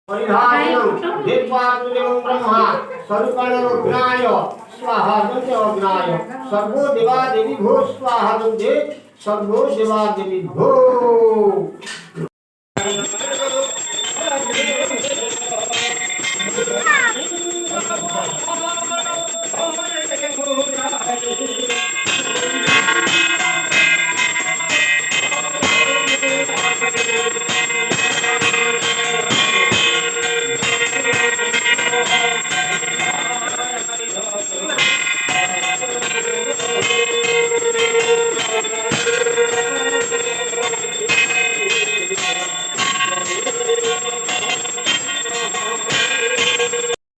परिधानम् देवात्मदेवं ब्रह्मा स्वरूपाणोऽग्नाय स्वाहा दन्तेऽग्नाय सर्वो देवादेवी भो स्वाहा दन्ते सर्वो देवादेवी भो